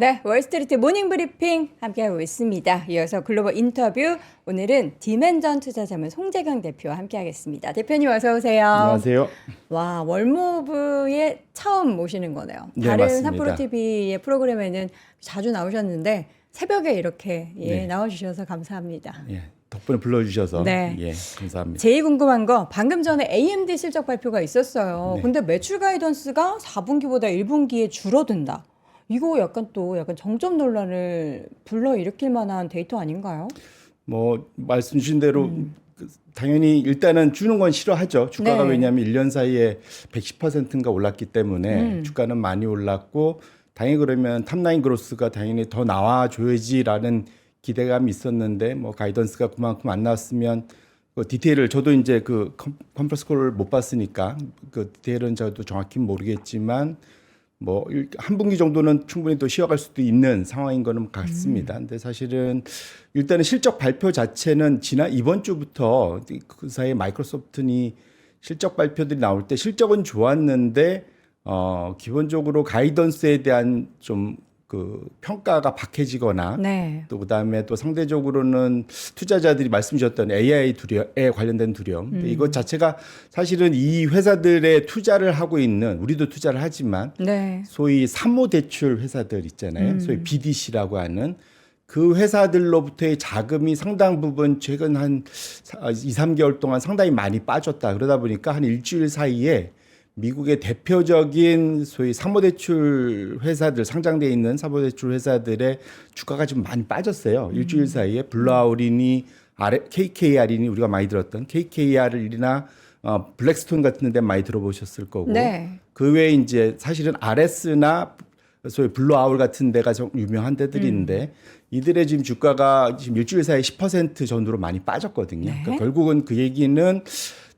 네, 월스트리트 모닝 브리핑 함께하고 있습니다. 이어서 글로벌 인터뷰, 오늘은 디멘전 투자자문 송재경 대표와 함께하겠습니다. 대표님 어서 오세요. 안녕하세요. 와, 월모브에 처음 모시는 거네요. 네, 다른 맞습니다. 삿포로 TV의 프로그램에는 자주 나오셨는데 새벽에 이렇게 네. 나와주셔서 감사합니다. 예, 덕분에 불러주셔서 네. 예, 감사합니다. 제일 궁금한 거, 방금 전에 AMD 실적 발표가 있었어요. 네. 근데 매출 가이던스가 4분기보다 1분기에 줄어든다. 이거 약간 정점 논란을 불러일으킬 만한 데이터 아닌가요? 뭐 말씀 주신 대로 당연히 일단은 주는 건 싫어하죠. 주가가 네. 왜냐하면 1년 사이에 110%인가 올랐기 때문에 주가는 많이 올랐고 당연히 그러면 탑라인 그로스가 당연히 더 나와줘야지라는 기대감이 있었는데 뭐 가이던스가 그만큼 안 나왔으면 그 디테일을 저도 이제 그 컨퍼런스 콜을 못 봤으니까 그 디테일은 저도 정확히 모르겠지만 뭐 한 분기 정도는 충분히 또 쉬어갈 수도 있는 상황인 거는 같습니다. 근데 사실은 일단은 실적 발표 자체는 이번 주부터 그 사이에 마이크로소프트니 실적 발표들이 나올 때 실적은 좋았는데 기본적으로 가이던스에 대한 좀 그 평가가 박해지거나 네. 또 그다음에 또 상대적으로는 투자자들이 말씀 주셨던 AI 두려움에 관련된 두려움. 근데 이것 자체가 사실은 이 회사들의 투자를 하고 있는 우리도 투자를 하지만 네. 소위 사모대출 회사들 있잖아요. 소위 BDC라고 하는 그 회사들로부터의 자금이 상당 부분 최근 한 2, 3개월 동안 상당히 많이 빠졌다. 그러다 보니까 한 일주일 사이에 미국의 대표적인 소위 사모대출 회사들, 상장돼 있는 사모대출 회사들의 주가가 좀 많이 빠졌어요. 일주일 사이에 블루아울이니 KKR이니 우리가 많이 들었던 KKR이나 블랙스톤 같은 데 많이 들어보셨을 거고. 네. 그 외에 이제 사실은 RS나 소위 블루아울 같은 데가 좀 유명한 데들인데 이들의 지금 주가가 지금 일주일 사이에 10% 정도로 많이 빠졌거든요. 네. 그러니까 결국은 그 얘기는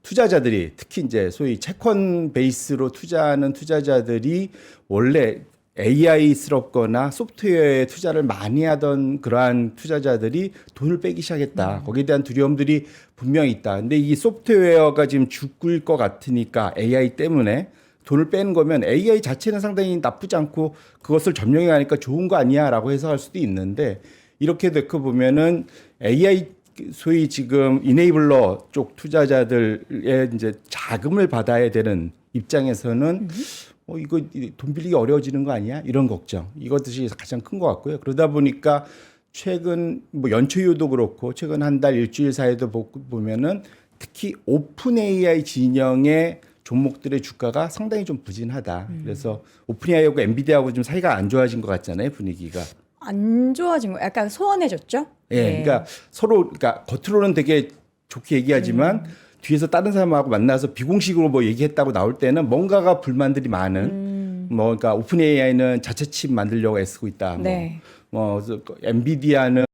투자자들이 특히 이제 소위 채권 베이스로 투자하는 투자자들이 원래 AI스럽거나 소프트웨어에 투자를 많이 하던 그러한 투자자들이 돈을 빼기 시작했다. 거기에 대한 두려움들이 분명히 있다. 근데 이 소프트웨어가 지금 죽을 것 같으니까 AI 때문에 돈을 빼는 거면 AI 자체는 상당히 나쁘지 않고 그것을 점령해 가니까 좋은 거 아니야라고 해석할 수도 있는데 이렇게 놓고 보면은 AI 소위 지금 이네이블러 쪽 투자자들의 이제 자금을 받아야 되는 입장에서는 이거 돈 빌리기 어려워지는 거 아니야? 이런 걱정. 이것이 가장 큰 것 같고요. 그러다 보니까 최근 뭐 연초 이후도 그렇고 최근 한 달 일주일 사이도 보면은 특히 오픈 AI 진영의 종목들의 주가가 상당히 좀 부진하다. 그래서 오픈 AI하고 엔비디아하고 좀 사이가 안 좋아진 것 같잖아요, 분위기가. 안 좋아진 거 약간 소원해졌죠? 예, 네. 그러니까 서로, 그러니까 겉으로는 되게 좋게 얘기하지만 뒤에서 다른 사람하고 만나서 비공식으로 뭐 얘기했다고 나올 때는 뭔가가 불만들이 많은, 뭐, 그러니까 오픈 AI는 자체 칩 만들려고 애쓰고 있다. 네. 엔비디아는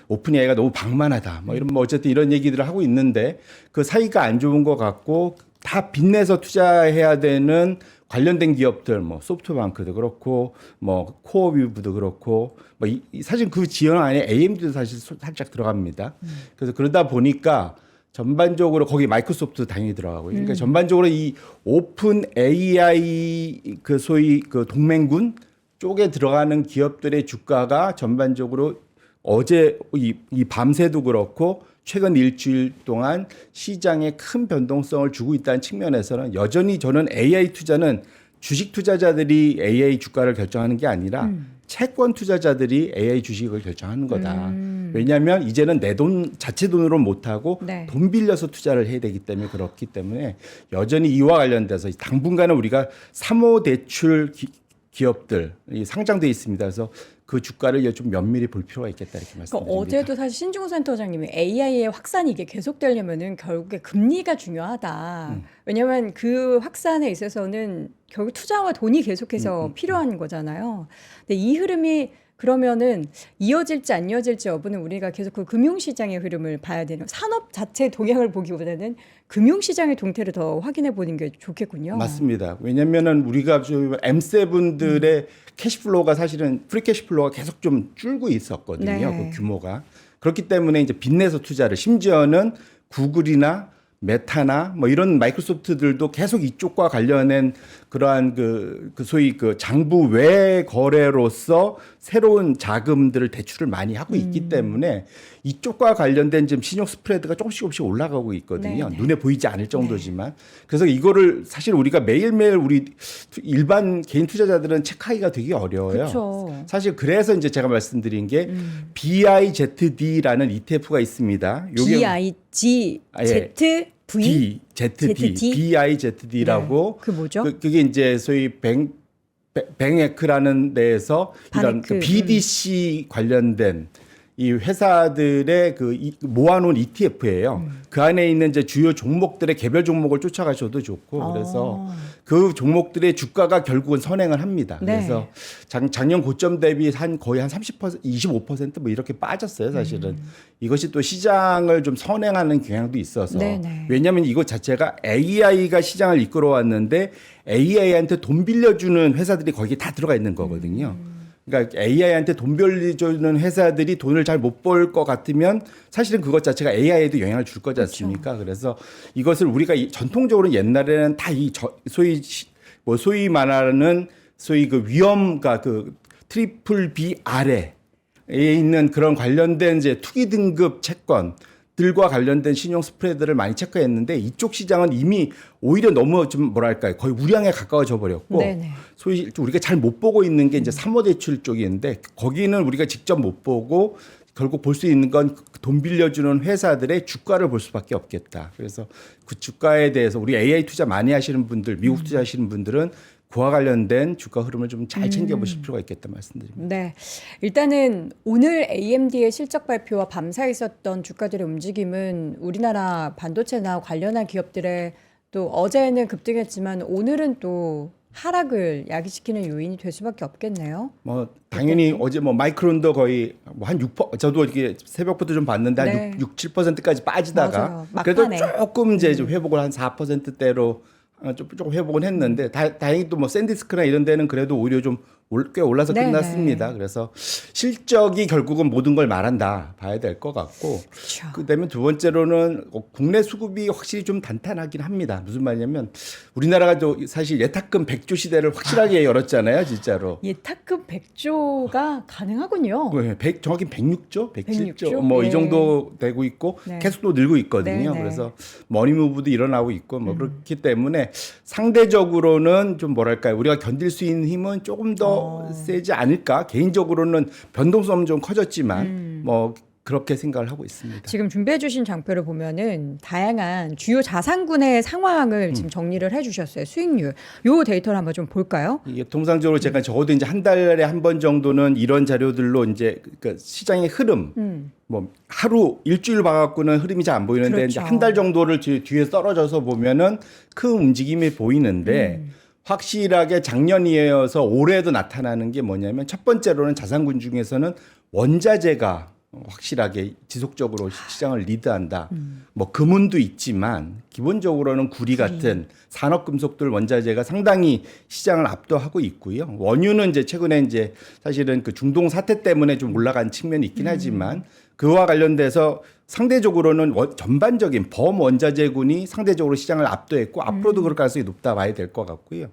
오픈 AI가 너무 방만하다. 뭐 이런, 뭐 어쨌든 이런 얘기들을 하고 있는데 그 사이가 안 좋은 것 같고 다 빚내서 투자해야 되는 관련된 기업들, 뭐 소프트뱅크도 그렇고, 뭐 코어뷰도 그렇고, 뭐 사실 그 지형 안에 AMD도 사실 살짝 들어갑니다. 그래서 그러다 보니까 전반적으로 거기 마이크로소프트도 당연히 들어가고, 그러니까 전반적으로 이 오픈 AI 그 소위 그 동맹군 쪽에 들어가는 기업들의 주가가 전반적으로 어제 이 밤새도 그렇고. 최근 일주일 동안 시장에 큰 변동성을 주고 있다는 측면에서는 여전히 저는 AI 투자는 주식 투자자들이 AI 주가를 결정하는 게 아니라 채권 투자자들이 AI 주식을 결정하는 거다. 왜냐하면 이제는 내 돈 자체 돈으로 못하고 네. 돈 빌려서 투자를 해야 되기 때문에 그렇기 때문에 여전히 이와 관련돼서 당분간은 우리가 사모대출 기업들이 상장돼 있습니다. 그래서 그 주가를 좀 면밀히 볼 필요가 있겠다 이렇게 말씀드립니다. 그러니까 어제도 사실 신중호 센터장님이 AI의 확산이 이게 계속되려면은 결국에 금리가 중요하다. 왜냐하면 그 확산에 있어서는 결국 투자와 돈이 계속해서 필요한 거잖아요. 근데 이 흐름이 그러면은 이어질지 안 이어질지 여부는 우리가 계속 그 금융시장의 흐름을 봐야 되는, 산업 자체 동향을 보기보다는 금융시장의 동태를 더 확인해 보는 게 좋겠군요. 맞습니다. 왜냐면은 우리가 M7들의 캐시플로우가 사실은 프리 캐시플로우가 계속 좀 줄고 있었거든요. 네. 그 규모가. 그렇기 때문에 이제 빚내서 투자를 심지어는 구글이나 메타나 뭐 이런 마이크로소프트들도 계속 이쪽과 관련된 그러한 그 소위 그 장부 외 거래로서 새로운 자금들을 대출을 많이 하고 있기 때문에 이쪽과 관련된 지금 신용 스프레드가 조금씩 올라가고 있거든요. 네네. 눈에 보이지 않을 정도지만. 그래서 이거를 사실 우리가 매일매일 우리 일반 개인 투자자들은 체크하기가 되게 어려워요. 그쵸. 사실 그래서 이제 제가 말씀드린 게 BIZD라는 ETF가 있습니다. BIGZV ZD, BIZD라고 네. 그 뭐죠? 그게 이제 소위 뱅에크라는 데에서 이런 바네크. BDC 관련된 이 회사들의 모아놓은 ETF예요. 그 안에 있는 이제 주요 종목들의 개별 종목을 쫓아가셔도 좋고 그래서 그 종목들의 주가가 결국은 선행을 합니다. 네. 그래서 작년 고점 대비 거의 한 30%, 25%뭐 이렇게 빠졌어요. 사실은 이것이 또 시장을 좀 선행하는 경향도 있어서 네네. 왜냐하면 이것 자체가 AI가 시장을 이끌어왔는데 AI한테 돈 빌려주는 회사들이 거기에 다 들어가 있는 거거든요. 그러니까 AI한테 돈 빌려주는 회사들이 돈을 잘 못 벌 것 같으면 사실은 그것 자체가 AI에도 영향을 줄 거지 않습니까? 그래서 이것을 우리가 전통적으로 옛날에는 다 소위 말하는 소위 그 위험가 그 트리플 B 아래에 있는 그런 관련된 이제 투기 등급 채권들과 관련된 신용 스프레드를 많이 체크했는데 이쪽 시장은 이미 오히려 너무 좀 뭐랄까요 거의 우량에 가까워져 버렸고 네네. 소위 우리가 잘 못 보고 있는 게 이제 사모대출 쪽인데 거기는 우리가 직접 못 보고 결국 볼 수 있는 건 돈 빌려주는 회사들의 주가를 볼 수밖에 없겠다. 그래서 그 주가에 대해서 우리 AI 투자 많이 하시는 분들, 미국 투자하시는 분들은 그와 관련된 주가 흐름을 좀 잘 챙겨보실 필요가 있겠다 말씀드립니다. 네. 일단은 오늘 AMD의 실적 발표와 밤사이 있었던 주가들의 움직임은 우리나라 반도체나 관련한 기업들의 또 어제는 급등했지만 오늘은 또 하락을 야기시키는 요인이 될 수밖에 없겠네요. 뭐 당연히 어제 뭐 마이크론도 거의 한 6%, 저도 이렇게 새벽부터 좀 봤는데 네. 한 6, 7%까지 빠지다가 맞아요. 그래도 막판에. 조금 이제 좀 회복을 한 4%대로 조금 회복은 했는데 다행히 또 뭐 샌디스크나 이런 데는 그래도 오히려 좀 꽤 올라서 네네. 끝났습니다. 그래서 실적이 결국은 모든 걸 말한다 봐야 될 것 같고 그렇죠. 그다음에 두 번째로는 국내 수급이 확실히 좀 단단하긴 합니다. 무슨 말이냐면 우리나라가 또 사실 예탁금 100조 시대를 확실하게 열었잖아요, 진짜로. 예탁금 100조가 가능하군요. 네, 정확히 106조, 107조 106조? 뭐 이 예. 정도 되고 있고 네. 계속 또 늘고 있거든요. 네, 네. 그래서 머니무브도 일어나고 있고 뭐 그렇기 때문에 상대적으로는 좀 뭐랄까요, 우리가 견딜 수 있는 힘은 조금 더 세지 않을까. 개인적으로는 변동성은 좀 커졌지만 뭐 그렇게 생각을 하고 있습니다. 지금 준비해 주신 장표를 보면은 다양한 주요 자산군의 상황을 지금 정리를 해 주셨어요. 수익률. 요 데이터를 한번 좀 볼까요? 이게 통상적으로 제가 적어도 이제 한 달에 한 번 정도는 이런 자료들로 이제 그 시장의 흐름, 뭐 하루 일주일 봐갖고는 흐름이 잘 안 보이는데 그렇죠. 이제 한 달 정도를 뒤에 떨어져서 보면은 큰 움직임이 보이는데 확실하게 작년에 이어서 올해도 나타나는 게 뭐냐면 첫 번째로는 자산군 중에서는 원자재가 확실하게 지속적으로 시장을 리드한다. 뭐 금은도 있지만 기본적으로는 구리 같은 산업금속들 원자재가 상당히 시장을 압도하고 있고요. 원유는 이제 최근에 이제 사실은 그 중동 사태 때문에 좀 올라간 측면이 있긴 하지만 그와 관련돼서 상대적으로는 전반적인 범원자재군이 상대적으로 시장을 압도했고 앞으로도 그럴 가능성이 높다 봐야 될 것 같고요.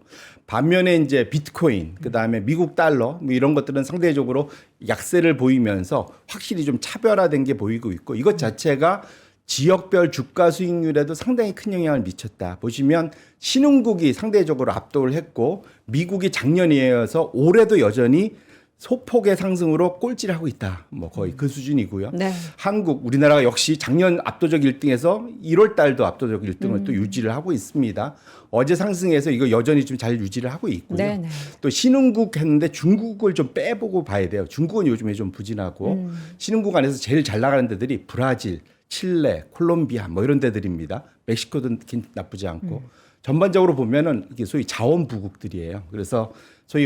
반면에 이제 비트코인, 그다음에 미국 달러 뭐 이런 것들은 상대적으로 약세를 보이면서 확실히 좀 차별화된 게 보이고 있고 이것 자체가 지역별 주가 수익률에도 상당히 큰 영향을 미쳤다. 보시면 신흥국이 상대적으로 압도를 했고 미국이 작년에 이어서 올해도 여전히 소폭의 상승으로 꼴찌를 하고 있다. 뭐 거의 그 수준이고요. 네. 한국, 우리나라가 역시 작년 압도적 1등에서 1월 달도 압도적 1등을 또 유지를 하고 있습니다. 어제 상승해서 이거 여전히 좀 잘 유지를 하고 있고요. 네네. 또 신흥국 했는데 중국을 좀 빼보고 봐야 돼요. 중국은 요즘에 좀 부진하고 신흥국 안에서 제일 잘 나가는 데들이 브라질, 칠레, 콜롬비아 뭐 이런 데들입니다. 멕시코도 나쁘지 않고 전반적으로 보면은 이게 소위 자원부국들이에요. 그래서 소위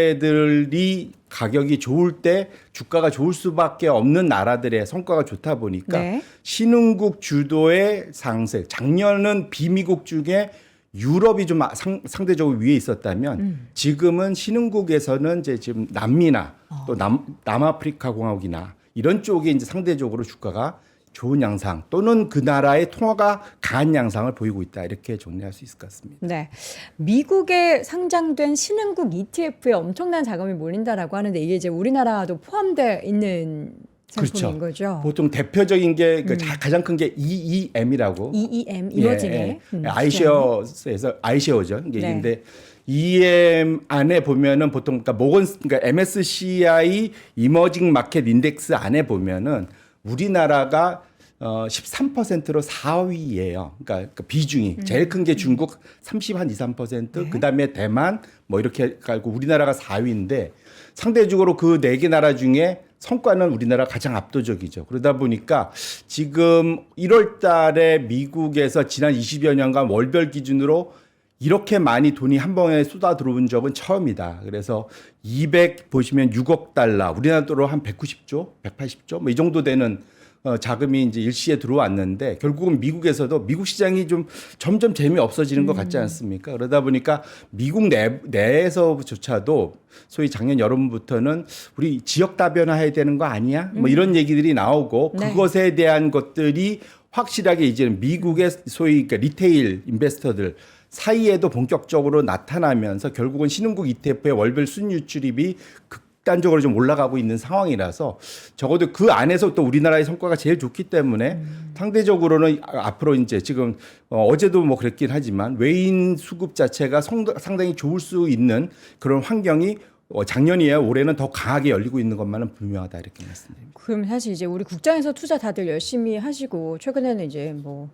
원자재들이 가격이 좋을 때 주가가 좋을 수밖에 없는 나라들의 성과가 좋다 보니까 네. 신흥국 주도의 상승. 작년은 비미국 중에 유럽이 좀 상대적으로 위에 있었다면 지금은 신흥국에서는 이제 지금 남미나 또 남아프리카 공화국이나 이런 쪽에 이제 상대적으로 주가가 좋은 양상 또는 그 나라의 통화가 강한 양상을 보이고 있다. 이렇게 정리할 수 있을 것 같습니다. 네. 미국에 상장된 신흥국 ETF에 엄청난 자금이 몰린다라고 하는데 이게 이제 우리나라도 포함되어 있는 상품인 거죠. 보통 대표적인 게 가장 큰 게 EEM이라고. EEM 이머징의 아이쉐어에서 아이쉐어죠. 이게 네. 근데 EM 안에 보면은 보통 그러니까 MSCI 이머징 마켓 인덱스 안에 보면은 우리나라가 13%로 4위예요. 그러니까 그 비중이 제일 큰 게 중국 30한 2, 3%, 네. 그다음에 대만 뭐 이렇게 가고 우리나라가 4위인데 상대적으로 그 네 개 나라 중에 성과는 우리나라가 가장 압도적이죠. 그러다 보니까 지금 1월 달에 미국에서 지난 20여 년간 월별 기준으로 이렇게 많이 돈이 한 번에 쏟아 들어온 적은 처음이다. 그래서 200 보시면 6억 달러, 우리나라 돈으로 한 190조, 180조 뭐 이 정도 되는 자금이 이제 일시에 들어왔는데 결국은 미국에서도 미국 시장이 좀 점점 재미없어지는 것 같지 않습니까? 그러다 보니까 미국 내에서조차도 소위 작년 여름부터는 우리 지역 다변화해야 되는 거 아니야? 뭐 이런 얘기들이 나오고 네. 그것에 대한 것들이 확실하게 이제는 미국의 소위 그러니까 리테일 인베스터들 사이에도 본격적으로 나타나면서 결국은 신흥국 ETF의 월별 순유출입이 극단적으로 좀 올라가고 있는 상황이라서 적어도 그 안에서 또 우리나라의 성과가 제일 좋기 때문에 상대적으로는 앞으로 이제 지금 어제도 뭐 그랬긴 하지만 외인 수급 자체가 상당히 좋을 수 있는 그런 환경이 작년이야 올해는 더 강하게 열리고 있는 것만은 분명하다 이렇게 말씀드립니다. 그럼 사실 이제 우리 국장에서 투자 다들 열심히 하시고 최근에는 이제 뭐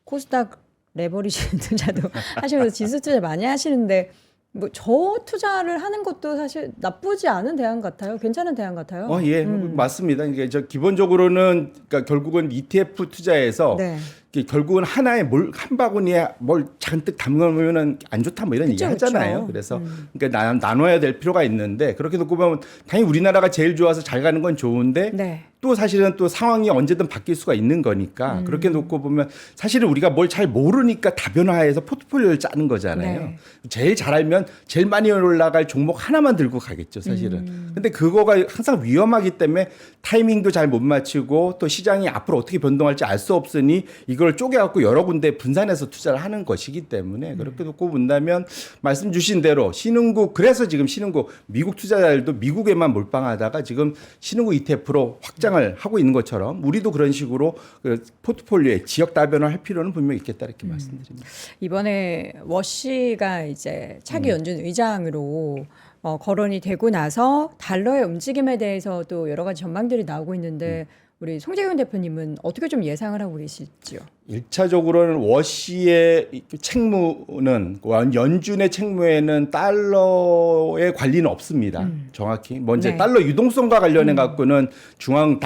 코스닥 레버리지 투자도 하시면서 지수 투자 많이 하시는데 뭐 저 투자를 하는 것도 사실 나쁘지 않은 대안 같아요. 괜찮은 대안 같아요. 예, 맞습니다. 이게 저 기본적으로는 그러니까 결국은 ETF 투자에서 네. 이게 결국은 하나의 한 바구니에 뭘 잔뜩 담으면은 안 좋다 뭐 이런 그쵸, 얘기 하잖아요. 그쵸. 그래서 그러니까 나눠야 될 필요가 있는데 그렇게 놓고 보면 당연히 우리나라가 제일 좋아서 잘 가는 건 좋은데 네. 또 사실은 또 상황이 언제든 바뀔 수가 있는 거니까 그렇게 놓고 보면 사실은 우리가 뭘 잘 모르니까 다변화해서 포트폴리오를 짜는 거잖아요. 네. 제일 잘 알면 제일 많이 올라갈 종목 하나만 들고 가겠죠, 사실은. 근데 그거가 항상 위험하기 때문에 타이밍도 잘 못 맞추고 또 시장이 앞으로 어떻게 변동할지 알 수 없으니 이걸 쪼개갖고 여러 군데 분산해서 투자를 하는 것이기 때문에 그렇게 놓고 본다면 말씀 주신 대로 신흥국 그래서 지금 신흥국 미국 투자자들도 미국에만 몰빵하다가 지금 신흥국 ETF로 확장을 하고 있는 것처럼 우리도 그런 식으로 그 포트폴리오에 지역 다변화를 할 필요는 분명히 있겠다 이렇게 말씀드립니다. 이번에 워시가 이제 차기 연준 의장으로 거론이 되고 나서 달러의 움직임에 대해서 또 여러 가지 전망들이 나오고 있는데 우리 송재균 대표님은 어떻게 좀 예상을 하고 계시죠? 1차적으로는 워시의 책무는 연준의 책무에는 달러의 관리는 없습니다. 정확히 먼저 네. 달러 유동성과 관련해 갖고는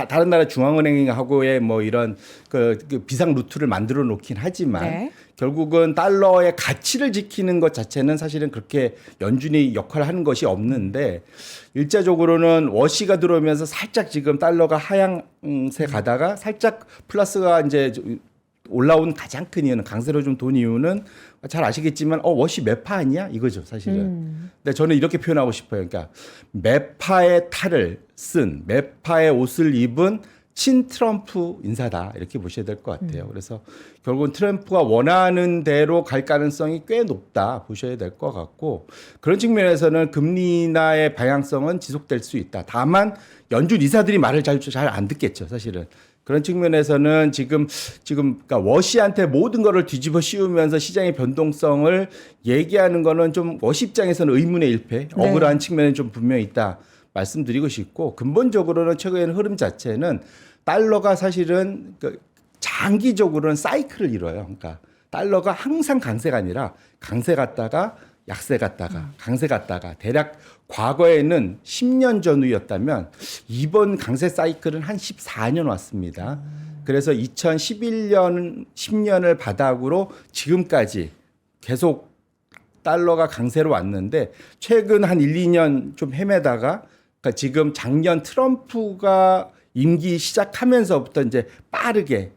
다른 나라 중앙은행하고의 뭐 이런 그 비상 루트를 만들어 놓긴 하지만 네. 결국은 달러의 가치를 지키는 것 자체는 사실은 그렇게 연준이 역할을 하는 것이 없는데 일차적으로는 워시가 들어오면서 살짝 지금 달러가 하향세 가다가 살짝 플러스가 이제 올라온 가장 큰 이유는 강세로 좀 돈 이유는 잘 아시겠지만 워시 매파 아니야 이거죠 사실은. 근데 저는 이렇게 표현하고 싶어요. 그러니까 매파의 탈을 쓴 매파의 옷을 입은 친 트럼프 인사다 이렇게 보셔야 될 것 같아요. 그래서 결국은 트럼프가 원하는 대로 갈 가능성이 꽤 높다 보셔야 될 것 같고 그런 측면에서는 금리 인하의 방향성은 지속될 수 있다. 다만 연준 이사들이 말을 잘 안 듣겠죠 사실은. 그런 측면에서는 지금 그러니까 워시한테 모든 거를 뒤집어 씌우면서 시장의 변동성을 얘기하는 거는 좀 워시 입장에서는 의문의 일패, 억울한 측면이 좀 분명히 있다. 말씀드리고 싶고 근본적으로는 최근의 흐름 자체는 달러가 사실은 장기적으로는 사이클을 이뤄요. 그러니까 달러가 항상 강세가 아니라 강세 갔다가 약세 갔다가 강세 갔다가 대략 과거에는 10년 전후였다면 이번 강세 사이클은 한 14년 왔습니다. 그래서 2011년 10년을 바닥으로 지금까지 계속 달러가 강세로 왔는데 최근 한 1, 2년 좀 헤매다가 그러니까 지금 작년 트럼프가 임기 시작하면서부터 이제 빠르게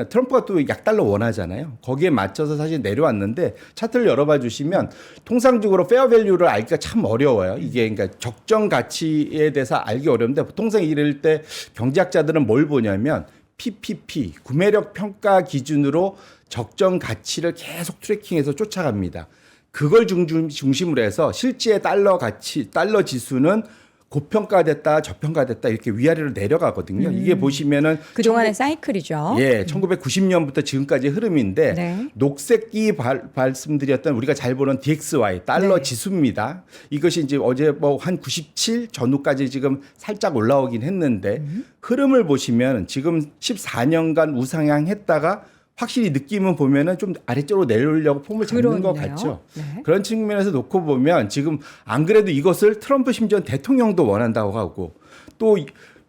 트럼프가 또 약달러 원하잖아요. 거기에 맞춰서 사실 내려왔는데 차트를 열어봐 주시면 통상적으로 페어밸류를 알기가 참 어려워요. 이게 그러니까 적정 가치에 대해서 알기 어려운데 통상 이럴 때 경제학자들은 뭘 보냐면 PPP 구매력 평가 기준으로 적정 가치를 계속 트래킹해서 쫓아갑니다. 그걸 중심으로 해서 실제 달러 가치, 달러 지수는 고평가됐다, 저평가됐다 이렇게 위아래로 내려가거든요. 이게 보시면은 그동안의 사이클이죠. 예, 1990년부터 지금까지 흐름인데 네. 녹색이 말씀드렸던 우리가 잘 보는 DXY 달러 네. 지수입니다. 이것이 이제 어제 뭐 한 97 전후까지 지금 살짝 올라오긴 했는데 흐름을 보시면 지금 14년간 우상향했다가 확실히 느낌은 보면은 좀 아래쪽으로 내려오려고 폼을 잡는 것 그렇네요. 같죠. 네. 그런 측면에서 놓고 보면 지금 안 그래도 이것을 트럼프 심지어 대통령도 원한다고 하고 또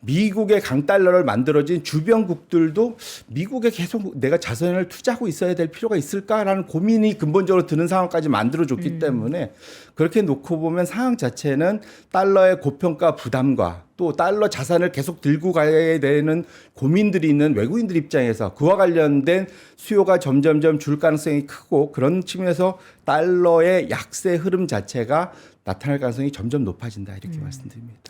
미국의 강달러를 만들어진 주변국들도 미국에 계속 내가 자선을 투자하고 있어야 될 필요가 있을까라는 고민이 근본적으로 드는 상황까지 만들어줬기 때문에 그렇게 놓고 보면 상황 자체는 달러의 고평가 부담과 또 달러 자산을 계속 들고 가야 되는 고민들이 있는 외국인들 입장에서 그와 관련된 수요가 점점점 줄 가능성이 크고 그런 측면에서 달러의 약세 흐름 자체가 나타날 가능성이 점점 높아진다 이렇게 말씀드립니다.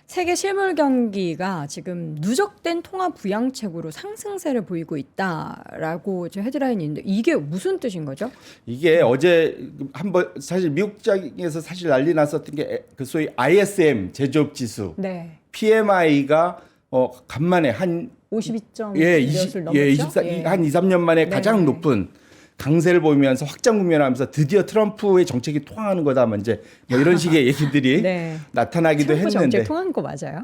세계 실물 경기가 지금 누적된 통화 부양책으로 상승세를 보이고 있다라고 지금 헤드라인이 있는데 이게 무슨 뜻인 거죠? 이게 어제 한번 사실 미국장에서 사실 난리 났었던 게 그 소위 ISM 제조업 지수 네. PMI가 간만에 한 52점 예, 몇을 넘었죠? 한 2, 3년 만에 네. 가장 높은 강세를 보이면서 확장 국면하면서 드디어 트럼프의 정책이 통하는 거다. 뭐 이제 뭐 이런 식의 얘기들이 네. 나타나기도 트럼프 했는데 정책 통한 거 맞아요?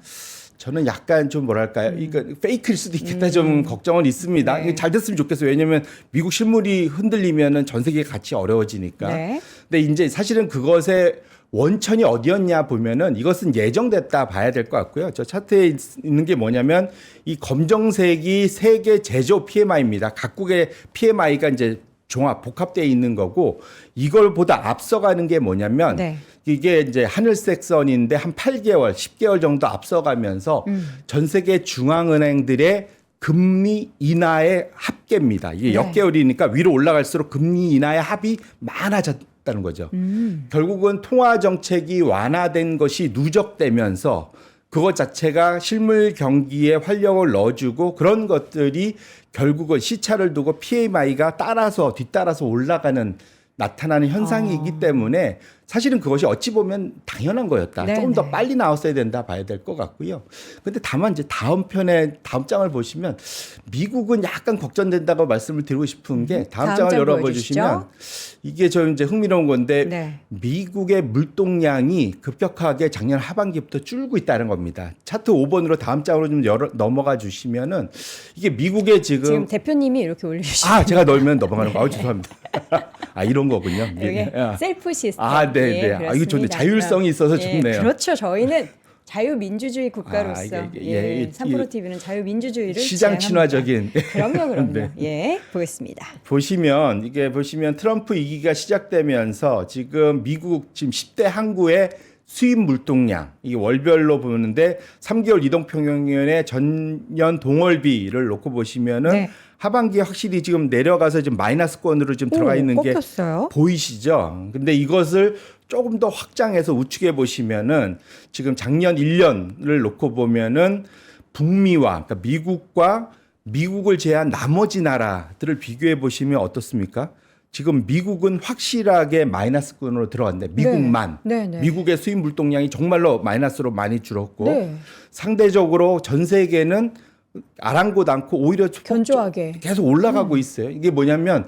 저는 약간 좀 뭐랄까요, 이거 페이크일 수도 있겠다 좀 걱정은 있습니다. 네. 이게 잘 됐으면 좋겠어요. 왜냐하면 미국 실물이 흔들리면은 전 세계 같이 어려워지니까. 네. 근데 이제 사실은 그것의 원천이 어디였냐 보면은 이것은 예정됐다 봐야 될 것 같고요. 저 차트에 있는 게 뭐냐면 이 검정색이 세계 제조업 PMI입니다. 각국의 PMI가 이제 종합 복합되어 있는 거고 이걸 보다 앞서가는 게 뭐냐면 네. 이게 이제 하늘색 선인데 한 8개월, 10개월 정도 앞서가면서 전 세계 중앙은행들의 금리 인하의 합계입니다. 이게 네. 역계열이니까 위로 올라갈수록 금리 인하의 합이 많아졌다는 거죠. 결국은 통화 정책이 완화된 것이 누적되면서 그것 자체가 실물 경기에 활력을 넣어주고 그런 것들이 결국은 시차를 두고 PMI가 뒤따라서 올라가는 나타나는 현상이기 때문에 사실은 그것이 어찌 보면 당연한 거였다. 네네. 조금 더 빨리 나왔어야 된다 봐야 될 것 같고요. 근데 다만 이제 다음 장을 보시면 미국은 약간 걱정된다고 말씀을 드리고 싶은 게 다음 장을 장 열어봐 보여주시죠. 주시면 이게 저 이제 흥미로운 건데 네. 미국의 물동량이 급격하게 작년 하반기부터 줄고 있다는 겁니다. 차트 5번으로 다음 장으로 좀 넘어가 주시면은 이게 미국의 지금 대표님이 이렇게 올리시죠. 제가 넣으면 넘어가는 거. 죄송합니다. 이런 거군요. 이게 셀프 시스템. 네. 예, 이거 좋네. 자율성이 있어서 좋네요. 그렇죠. 저희는 자유민주주의 국가로서 이게 3프로 TV는 자유민주주의를 시장 친화적인. 그럼요. 네. 예, 보겠습니다. 보시면 트럼프 위기가 시작되면서 지금 미국 지금 10대 항구의 수입 물동량 이게 월별로 보는데 3개월 이동평균의 전년 동월비를 놓고 보시면은 네. 하반기에 확실히 지금 내려가서 지금 마이너스권으로 지금 들어가 있는 게 꺾였어요. 보이시죠? 근데 이것을 조금 더 확장해서 우측에 보시면은 지금 작년 1년을 놓고 보면은 북미와 그러니까 미국과 미국을 제외한 나머지 나라들을 비교해 보시면 어떻습니까? 지금 미국은 확실하게 마이너스권으로 들어갔는데 미국만 네. 미국의 수입 물동량이 정말로 마이너스로 많이 줄었고 네. 상대적으로 전 세계는 아랑곳 않고 오히려 견조하게 계속 올라가고 있어요. 이게 뭐냐면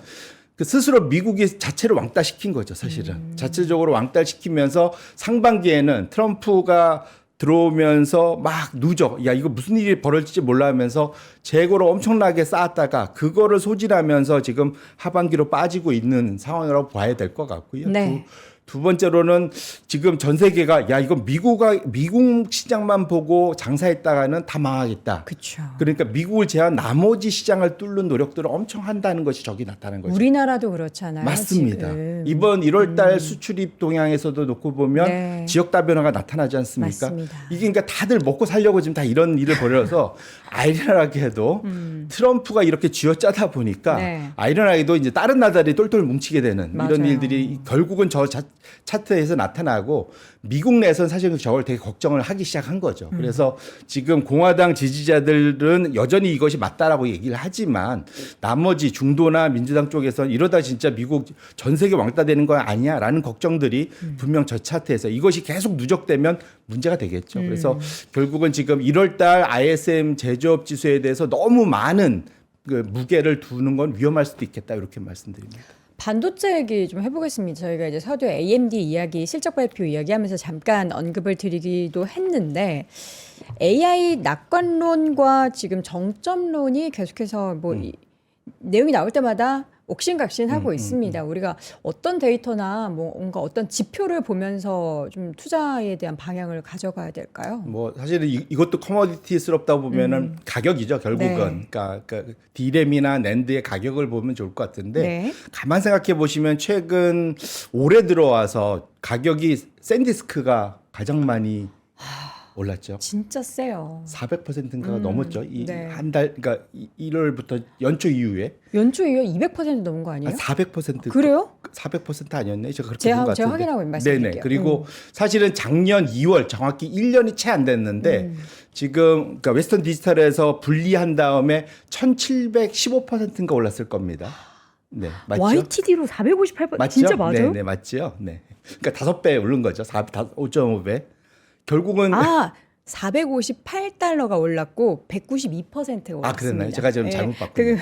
그 스스로 미국이 자체를 왕따시킨 거죠, 사실은. 자체적으로 왕따시키면서 상반기에는 트럼프가 들어오면서 막 누적, 이거 무슨 일이 벌어질지 몰라 하면서 재고를 엄청나게 쌓았다가 그거를 소진하면서 지금 하반기로 빠지고 있는 상황이라고 봐야 될 것 같고요. 네. 두 번째로는 지금 전 세계가 이거 미국 시장만 보고 장사했다가는 다 망하겠다. 그렇죠. 그러니까 미국을 제한 나머지 시장을 뚫는 노력들을 엄청 한다는 것이 저기 나타나는 거죠. 우리나라도 그렇잖아요. 맞습니다. 지금. 이번 1월 달 수출입 동향에서도 놓고 보면 네. 지역 다변화가 나타나지 않습니까? 맞습니다. 이게 그러니까 다들 먹고 살려고 지금 다 이런 일을 벌여서 아이러니하게도 트럼프가 이렇게 쥐어짜다 보니까 네. 아이러니하게도 이제 다른 나라들이 똘똘 뭉치게 되는 이런 맞아요. 일들이 결국은 차트에서 나타나고 미국 내에서는 사실 저걸 되게 걱정을 하기 시작한 거죠. 그래서 지금 공화당 지지자들은 여전히 이것이 맞다라고 얘기를 하지만 나머지 중도나 민주당 쪽에서는 이러다 진짜 미국 전 세계 왕따 되는 거 아니야라는 걱정들이 분명 저 차트에서 이것이 계속 누적되면 문제가 되겠죠. 그래서 결국은 지금 1월 달 ISM 제조업 지수에 대해서 너무 많은 그 무게를 두는 건 위험할 수도 있겠다 이렇게 말씀드립니다. 반도체 얘기 좀 해보겠습니다. 저희가 이제 서두 AMD 이야기, 실적 발표 이야기하면서 잠깐 언급을 드리기도 했는데 AI 낙관론과 지금 정점론이 계속해서 뭐 내용이 나올 때마다 옥신각신하고 있습니다. 우리가 어떤 데이터나 뭔가 어떤 지표를 보면서 좀 투자에 대한 방향을 가져가야 될까요? 뭐 사실은 이것도 커머디티스럽다 보면은 가격이죠 결국은. 네. 그러니까 D램이나 낸드의 가격을 보면 좋을 것 같은데 네. 가만 생각해 보시면 최근 올해 들어와서 가격이 샌디스크가 가장 많이 올랐죠. 진짜 세요. 400%인가가 넘었죠. 이 네. 한 달, 그러니까 1월부터 연초 이후에 연초 이후에 200% 넘은 거 아니에요? 400%. 그래요? 400% 아니었네. 제가 그렇게 본 것 같은데. 제가 확인하고 말씀드릴게요. 네네. 그리고 사실은 작년 2월 정확히 1년이 채 안 됐는데 지금 그러니까 웨스턴 디지털에서 분리한 다음에 1,715%인가 올랐을 겁니다. 네, 맞죠? YTD로 458%. 맞죠? 진짜 맞아요? 네, 맞죠. 네. 그러니까 5배 오른 거죠. 5.5배. 결국은 458달러가 올랐고 192% 올랐습니다. 그랬나요? 제가 지금 잘못 봤군요. 그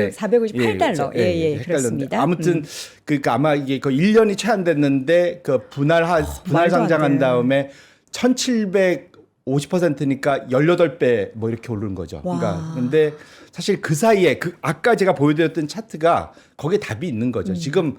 458달러. 예, 그렇습니다. 아무튼 그러니까 아마 이게 그 1년이 채 안 됐는데 그 분할 말도 안 상장한 돼. 다음에 1,750%니까 18배 뭐 이렇게 오르는 거죠. 와. 그러니까 근데 사실 그 사이에 그 아까 제가 보여드렸던 차트가 거기에 답이 있는 거죠. 지금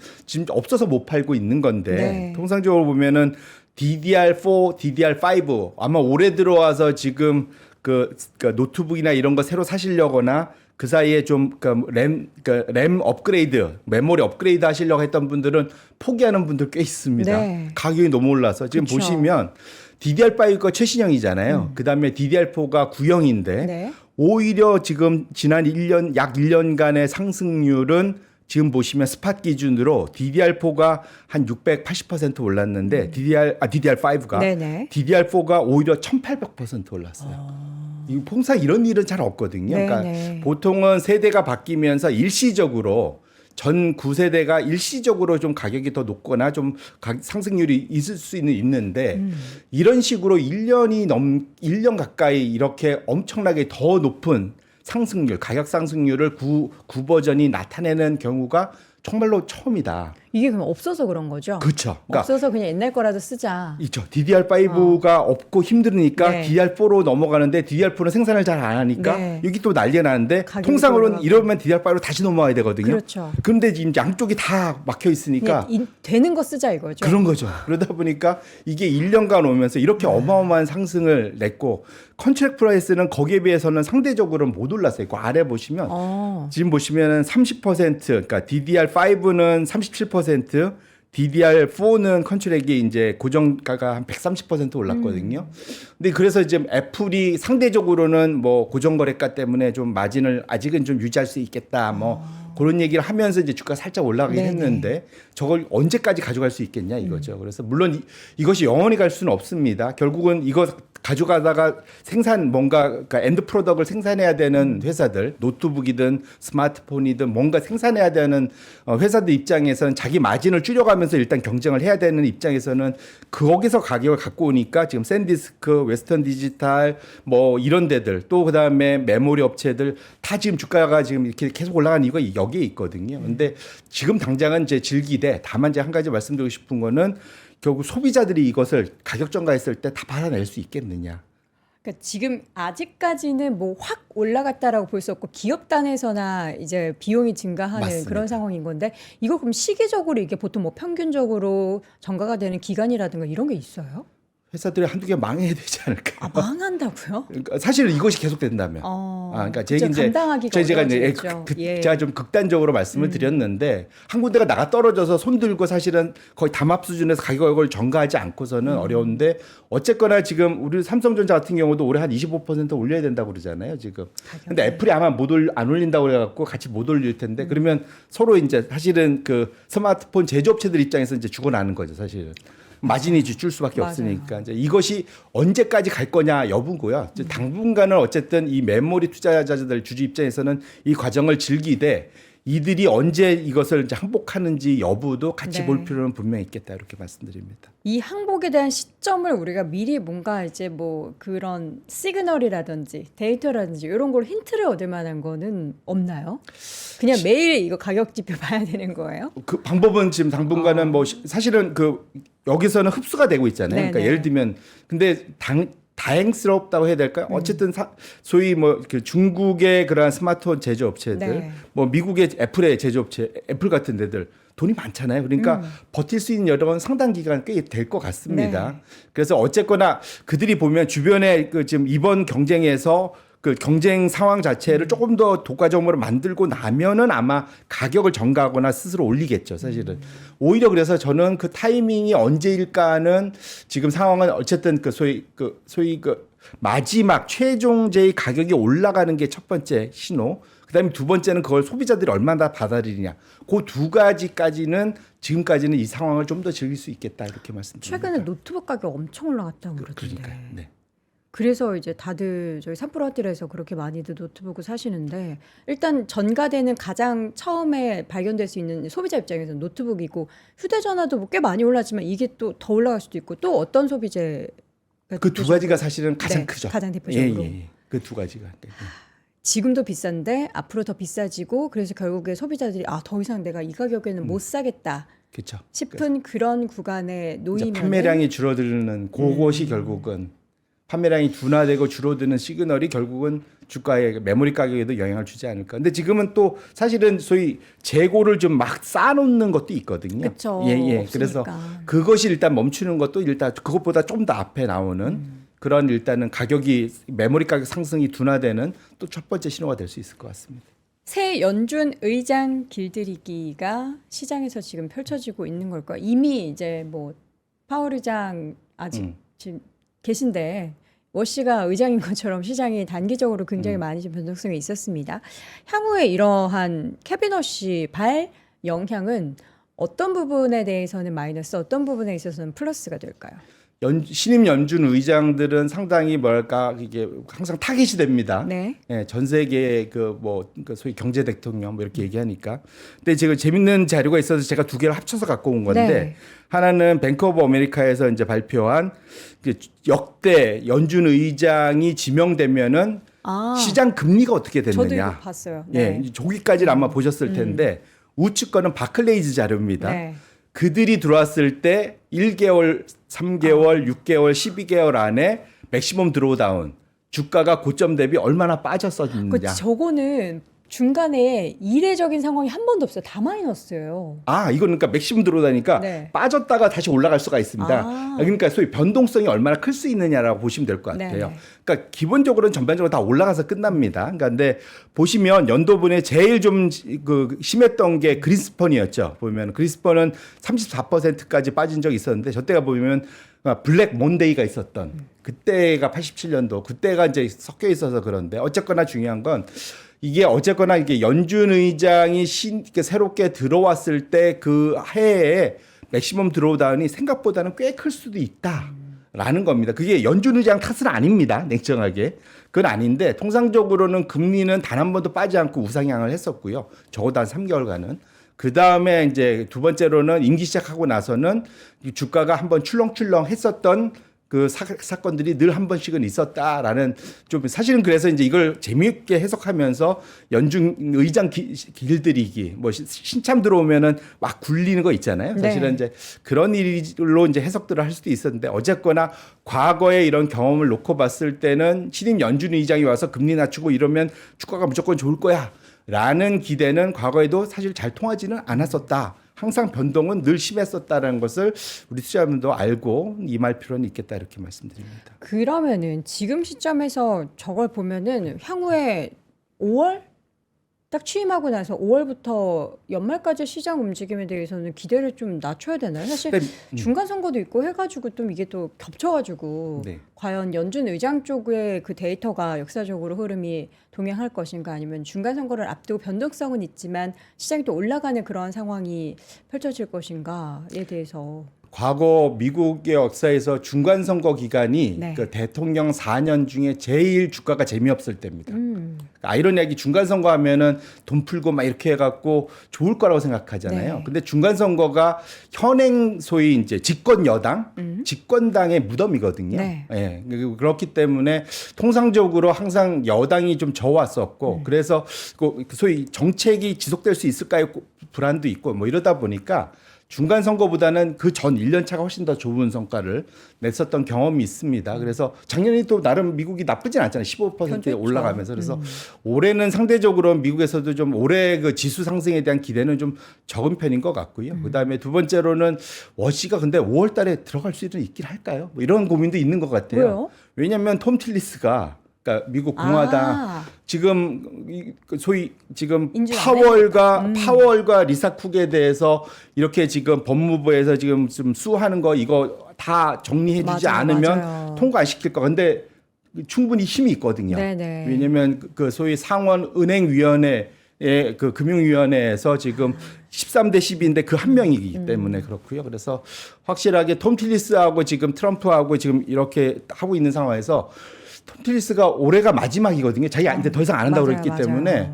없어서 못 팔고 있는 건데 네. 통상적으로 보면은 DDR4, DDR5 아마 올해 들어와서 지금 그 노트북이나 이런 거 새로 사시려거나 그 사이에 좀 램 업그레이드, 메모리 업그레이드 하시려고 했던 분들은 포기하는 분들 꽤 있습니다. 네. 가격이 너무 올라서 지금 그쵸. 보시면 DDR5가 최신형이잖아요. 그다음에 DDR4가 구형인데 네. 오히려 지금 지난 1년 약 1년간의 상승률은 지금 보시면 스팟 기준으로 DDR4가 한 680% 올랐는데 DDR5가 네네. DDR4가 오히려 1,800% 올랐어요. 이 통상 이런 일은 잘 없거든요. 네네. 그러니까 보통은 세대가 바뀌면서 일시적으로 전 9세대가 일시적으로 좀 가격이 더 높거나 좀 상승률이 있을 수는 있는데 이런 식으로 1년 가까이 이렇게 엄청나게 더 높은 상승률, 가격 상승률을 구 버전이 나타내는 경우가 정말로 처음이다. 이게 그럼 없어서 그런 거죠? 그렇죠. 그러니까 없어서 그냥 옛날 거라도 쓰자. 있죠. DDR5가 없고 힘드니까 네. DDR4로 넘어가는데 DDR4는 생산을 잘 안 하니까 네. 여기 또 난리가 나는데 가격이 통상으로는 올라가고. 이러면 DDR5로 다시 넘어가야 되거든요. 그렇죠. 그런데 지금 양쪽이 다 막혀 있으니까 그냥 되는 거 쓰자 이거죠. 그런 거죠. 그러다 보니까 이게 1년간 오면서 이렇게 어마어마한 상승을 냈고 컨트랙 프라이스는 거기에 비해서는 상대적으로 못 올랐어요. 그 아래 보시면 지금 보시면은 30% 그러니까 DDR5는 37%, DDR4는 컨트랙이 이제 고정가가 한 130% 올랐거든요. 근데 그래서 이제 애플이 상대적으로는 뭐 고정거래가 때문에 좀 마진을 아직은 좀 유지할 수 있겠다. 뭐 그런 얘기를 하면서 이제 주가 살짝 올라가긴 네네. 했는데 저걸 언제까지 가져갈 수 있겠냐 이거죠. 그래서 물론 이것이 영원히 갈 수는 없습니다. 결국은 이거 가져가다가 뭔가 그러니까 엔드 프로덕트를 생산해야 되는 회사들, 노트북이든 스마트폰이든 뭔가 생산해야 되는 회사들 입장에서는 자기 마진을 줄여가면서 일단 경쟁을 해야 되는 입장에서는 거기서 가격을 갖고 오니까 지금 샌디스크, 웨스턴 디지털 뭐 이런 데들 또 그다음에 메모리 업체들 다 지금 주가가 지금 이렇게 계속 올라가는 이유가 여기에 있거든요. 근데 지금 당장은 이제 즐기되 다만 이제 한 가지 말씀드리고 싶은 거는 결국 소비자들이 이것을 가격 전가했을 때 다 받아낼 수 있겠느냐. 그러니까 지금 아직까지는 뭐 확 올라갔다라고 볼 수 없고 기업 단에서나 이제 비용이 증가하는 맞습니다. 그런 상황인 건데 이거 그럼 시기적으로 이게 보통 뭐 평균적으로 전가가 되는 기간이라든가 이런 게 있어요? 회사들이 한두 개 망해야 되지 않을까요? 아, 망한다고요? 그러니까 사실 이것이 계속된다면. 그러니까 그쵸, 감당하기가 제가 이제 어려워지겠죠. 예. 제가 좀 극단적으로 말씀을 드렸는데 한 군데가 나가 떨어져서 손 들고 사실은 거의 담합 수준에서 가격을 전가하지 않고서는 어려운데 어쨌거나 지금 우리 삼성전자 같은 경우도 올해 한 25% 올려야 된다고 그러잖아요, 지금. 근데 애플이 아마 안 올린다고 그래 갖고 같이 못 올릴 텐데 그러면 서로 이제 사실은 그 스마트폰 제조업체들 입장에서 이제 죽어나는 거죠, 사실은. 마진이 줄 수밖에 맞아요. 없으니까 이제 이것이 언제까지 갈 거냐 여부고요. 이제 당분간은 어쨌든 이 메모리 투자자들 주주 입장에서는 이 과정을 즐기되 이들이 언제 이것을 이제 항복하는지 여부도 같이 네. 볼 필요는 분명히 있겠다 이렇게 말씀드립니다. 이 항복에 대한 시점을 우리가 미리 뭔가 이제 뭐 그런 시그널이라든지 데이터라든지 이런 걸 힌트를 얻을 만한 거는 없나요? 그냥 매일 이거 가격 지표 봐야 되는 거예요? 그 방법은 지금 당분간은 뭐 사실은 그 여기서는 흡수가 되고 있잖아요. 그러니까 네네. 예를 들면 근데 다행스럽다고 해야 될까요? 어쨌든 소위 뭐 그 중국의 그러한 스마트폰 제조업체들, 네. 뭐 미국의 애플의 제조업체, 애플 같은 데들 돈이 많잖아요. 그러니까 버틸 수 있는 여력은 상당 기간 꽤 될 것 같습니다. 네. 그래서 어쨌거나 그들이 보면 주변에 그 지금 이번 경쟁에서 그 경쟁 상황 자체를 조금 더 독과점으로 만들고 나면은 아마 가격을 전가하거나 스스로 올리겠죠, 사실은. 오히려 그래서 저는 그 타이밍이 언제일까는 지금 상황은 어쨌든 그 소위 그 마지막 최종제의 가격이 올라가는 게 첫 번째 신호. 그다음에 두 번째는 그걸 소비자들이 얼마나 받아들이냐. 그 두 가지까지는 지금까지는 이 상황을 좀 더 즐길 수 있겠다 이렇게 말씀드립니다. 최근에 노트북 가격 엄청 올라갔다고 그러던데. 그러니까요. 네. 그래서 이제 다들 저희 산프로아뜰에서 그렇게 많이들 노트북을 사시는데 일단 전가되는 가장 처음에 발견될 수 있는 소비자 입장에서는 노트북이고 휴대전화도 뭐 꽤 많이 올랐지만 이게 또 더 올라갈 수도 있고 또 어떤 소비재 그 두 가지가 사실은 가장 네, 크죠. 가장 대표적으로. 예. 그 두 가지가. 네. 지금도 비싼데 앞으로 더 비싸지고 그래서 결국에 소비자들이 더 이상 내가 이 가격에는 못 사겠다 그렇죠. 싶은 그런 구간에 이제 놓이면 판매량이 줄어드는 그것이 결국은 판매량이 둔화되고 줄어드는 시그널이 결국은 주가의 메모리 가격에도 영향을 주지 않을까. 근데 지금은 또 사실은 소위 재고를 좀 막 쌓아놓는 것도 있거든요. 그쵸. 예. 그래서 없으니까. 그것이 일단 멈추는 것도 일단 그것보다 좀 더 앞에 나오는 그런 일단은 가격이 메모리 가격 상승이 둔화되는 또 첫 번째 신호가 될 수 있을 것 같습니다. 새 연준 의장 길들이기가 시장에서 지금 펼쳐지고 있는 걸까요? 이미 이제 뭐 파월 의장 아직 지금 계신데 워시가 의장인 것처럼 시장이 단기적으로 굉장히 많이 좀 변동성이 있었습니다. 향후에 이러한 캐비너시 발 영향은 어떤 부분에 대해서는 마이너스, 어떤 부분에 있어서는 플러스가 될까요? 신임 연준 의장들은 상당히 뭐랄까 이게 항상 타깃이 됩니다. 네. 예, 전 세계의 그 소위 경제 대통령 뭐 이렇게 얘기하니까. 근데 지금 재밌는 자료가 있어서 제가 두 개를 합쳐서 갖고 온 건데 네. 하나는 뱅크 오브 아메리카에서 이제 발표한 그 역대 연준 의장이 지명되면은 시장 금리가 어떻게 저도 됐느냐. 이거 봤어요. 예, 네. 저기까지는 아마 보셨을 텐데 우측 거는 바클레이즈 자료입니다. 네. 그들이 들어왔을 때 1개월, 3개월, 6개월, 12개월 안에 맥시멈 드로우다운 주가가 고점 대비 얼마나 빠졌었느냐. 저거는 중간에 이례적인 상황이 한 번도 없어요. 다 마이너스예요. 이건 그러니까 맥시멈 드로우다니까 네. 빠졌다가 다시 올라갈 수가 있습니다. 그러니까 소위 변동성이 얼마나 클 수 있느냐라고 보시면 될 것 같아요. 네. 그러니까 기본적으로는 전반적으로 다 올라가서 끝납니다. 그러니까 근데 보시면 연도분에 제일 좀 그 심했던 게 그린스펀이었죠. 보면 그린스펀은 34%까지 빠진 적이 있었는데 저 때가 보면 블랙 몬데이가 있었던 그때가 87년도 그때가 이제 섞여 있어서 그런데 어쨌거나 중요한 건 이게 어쨌거나 이게 연준 의장이 새롭게 들어왔을 때 그 해에 맥시멈 드로우다운이 생각보다는 꽤 클 수도 있다라는 겁니다. 그게 연준 의장 탓은 아닙니다. 냉정하게. 그건 아닌데 통상적으로는 금리는 단 한 번도 빠지지 않고 우상향을 했었고요. 적어도 한 3개월간은. 그 다음에 이제 두 번째로는 임기 시작하고 나서는 주가가 한번 출렁출렁 했었던 그 사건들이 늘 한 번씩은 있었다라는 좀 사실은 그래서 이제 이걸 재미있게 해석하면서 연준 의장 길들이기 뭐 신참 들어오면은 막 굴리는 거 있잖아요. 사실은 네. 이제 그런 일로 이제 해석들을 할 수도 있었는데 어쨌거나 과거에 이런 경험을 놓고 봤을 때는 신임 연준 의장이 와서 금리 낮추고 이러면 주가가 무조건 좋을 거야. 라는 기대는 과거에도 사실 잘 통하지는 않았었다. 항상 변동은 늘 심했었다는 것을 우리 투자자분도 알고 임할 필요는 있겠다 이렇게 말씀드립니다. 그러면은 지금 시점에서 저걸 보면은 향후에 5월 딱 취임하고 나서 5월부터 연말까지 시장 움직임에 대해서는 기대를 좀 낮춰야 되나요? 사실 근데, 중간 선거도 있고 해가지고 좀 이게 또 겹쳐가지고 네. 과연 연준 의장 쪽의 그 데이터가 역사적으로 흐름이 동행할 것인가 아니면 중간 선거를 앞두고 변동성은 있지만 시장이 또 올라가는 그런 상황이 펼쳐질 것인가에 대해서 과거 미국의 역사에서 중간 선거 기간이 네. 그 대통령 4년 중에 제일 주가가 재미없을 때입니다. 아이러니하게 중간 선거 하면은 돈 풀고 막 이렇게 해갖고 좋을 거라고 생각하잖아요. 네. 근데 중간 선거가 현행 소위 이제 집권 여당, 집권당의 무덤이거든요. 네. 예. 그렇기 때문에 통상적으로 항상 여당이 좀 져왔었고 그래서 그 소위 정책이 지속될 수 있을까요? 불안도 있고 뭐 이러다 보니까 중간 선거보다는 그 전 1년 차가 훨씬 더 좋은 성과를 냈었던 경험이 있습니다. 그래서 작년에 또 나름 미국이 나쁘진 않잖아요. 15%에 괜찮죠. 올라가면서. 그래서 올해는 상대적으로 미국에서도 좀 올해 그 지수 상승에 대한 기대는 좀 적은 편인 것 같고요. 그다음에 두 번째로는 워시가 근데 5월 달에 들어갈 수는 있긴 할까요? 뭐 이런 고민도 있는 것 같아요. 왜요? 왜냐하면 톰 틸리스가 그러니까 미국 공화당 아. 지금 소위 지금 인준 안 파월과 리사 쿡에 대해서 이렇게 지금 법무부에서 지금 좀 수하는 거 이거 다 정리해주지 맞아요, 않으면 맞아요. 통과 안 시킬 거. 근데 충분히 힘이 있거든요. 네네. 왜냐하면 그 소위 상원 은행위원회의 그 금융위원회에서 지금 13대 10인데 그 한 명이기 때문에 그렇고요. 그래서 확실하게 톰 틸리스하고 지금 트럼프하고 지금 이렇게 하고 있는 상황에서 톰 틸리스가 올해가 마지막이거든요. 자기 이제 더 이상 안 한다고 맞아요, 그랬기 맞아요. 때문에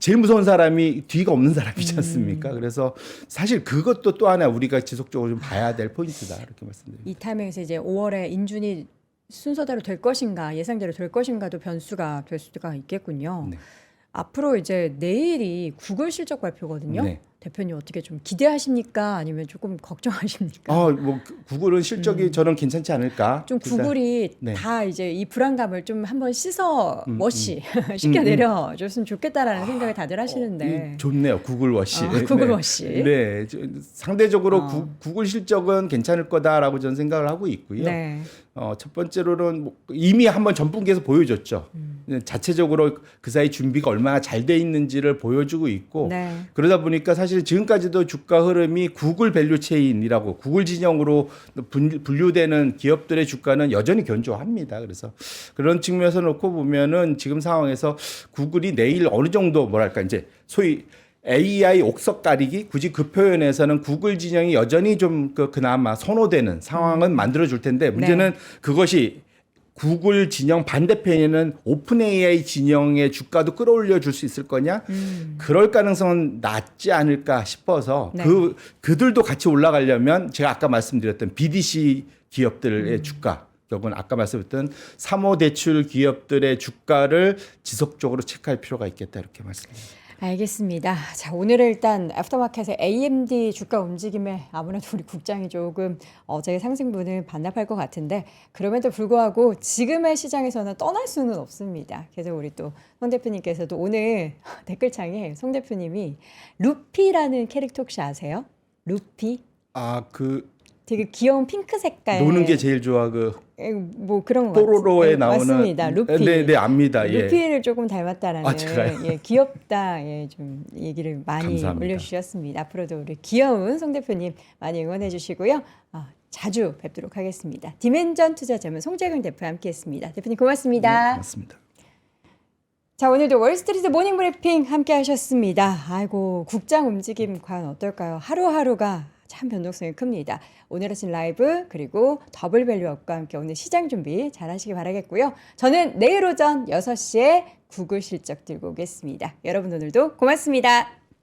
제일 무서운 사람이 뒤가 없는 사람이지 않습니까? 그래서 사실 그것도 또 하나 우리가 지속적으로 좀 봐야 될 포인트다 이렇게 말씀드립니다. 이 타이밍에서 이제 5월에 인준이 순서대로 될 것인가 예상대로 될 것인가도 변수가 될 수가 있겠군요. 네. 앞으로 이제 내일이 구글 실적 발표거든요. 네. 대표님 어떻게 좀 기대하십니까? 아니면 조금 걱정하십니까? 뭐 구글은 실적이 저는 괜찮지 않을까? 좀 일단, 구글이 네. 다 이제 이 불안감을 좀 한번 씻어 워시 시켜 내려줬으면 좋겠다라는 생각을 다들 하시는데 좋네요. 구글 워시. 구글 네. 워시. 네. 상대적으로 구글 실적은 괜찮을 거다라고 저는 생각을 하고 있고요. 네. 첫 번째로는 뭐 이미 한번 전분기에서 보여줬죠. 자체적으로 그 사이 준비가 얼마나 잘 돼 있는지를 보여주고 있고 네. 그러다 보니까 사실 지금까지도 주가 흐름이 구글 밸류 체인이라고 구글 진영으로 분류되는 기업들의 주가는 여전히 견조합니다. 그래서 그런 측면에서 놓고 보면은 지금 상황에서 구글이 내일 어느 정도 뭐랄까 이제 소위 AI 옥석 가리기 굳이 그 표현에서는 구글 진영이 여전히 좀 그나마 선호되는 상황은 만들어 줄 텐데 문제는 그것이 구글 진영 반대편에는 오픈 AI 진영의 주가도 끌어올려 줄 수 있을 거냐? 그럴 가능성은 낮지 않을까 싶어서 네. 그들도 같이 올라가려면 제가 아까 말씀드렸던 BDC 기업들의 주가 혹은 아까 말씀드렸던 사모대출 기업들의 주가를 지속적으로 체크할 필요가 있겠다 이렇게 말씀드립니다. 알겠습니다. 자, 오늘은 일단 애프터마켓의 AMD 주가 움직임에 아무래도 우리 국장이 조금 어제의 상승분을 반납할 것 같은데 그럼에도 불구하고 지금의 시장에서는 떠날 수는 없습니다. 그래서 우리 또 송 대표님께서도 오늘 댓글창에 송 대표님이 루피라는 캐릭터 혹시 아세요? 루피? 되게 귀여운 핑크 색깔. 노는 게 제일 좋아 뭐 그런 거 뽀로로에 나오는 맞습니다. 루피. 네, 압니다. 예. 루피를 조금 닮았다라는 제가요? 예, 귀엽다. 예, 좀 얘기를 많이 감사합니다. 올려주셨습니다. 앞으로도 우리 귀여운 송 대표님 많이 응원해 주시고요. 자주 뵙도록 하겠습니다. 디멘전 투자자문 송재경 대표와 함께했습니다. 대표님 고맙습니다. 고맙습니다. 자, 오늘도 월스트리트 모닝 브리핑 함께 하셨습니다. 아이고, 국장 움직임 과연 어떨까요? 하루하루가 참 변동성이 큽니다. 오늘 아침 라이브 그리고 더블 밸류업과 함께 오늘 시장 준비 잘 하시기 바라겠고요. 저는 내일 오전 6시에 구글 실적 들고 오겠습니다. 여러분 오늘도 고맙습니다.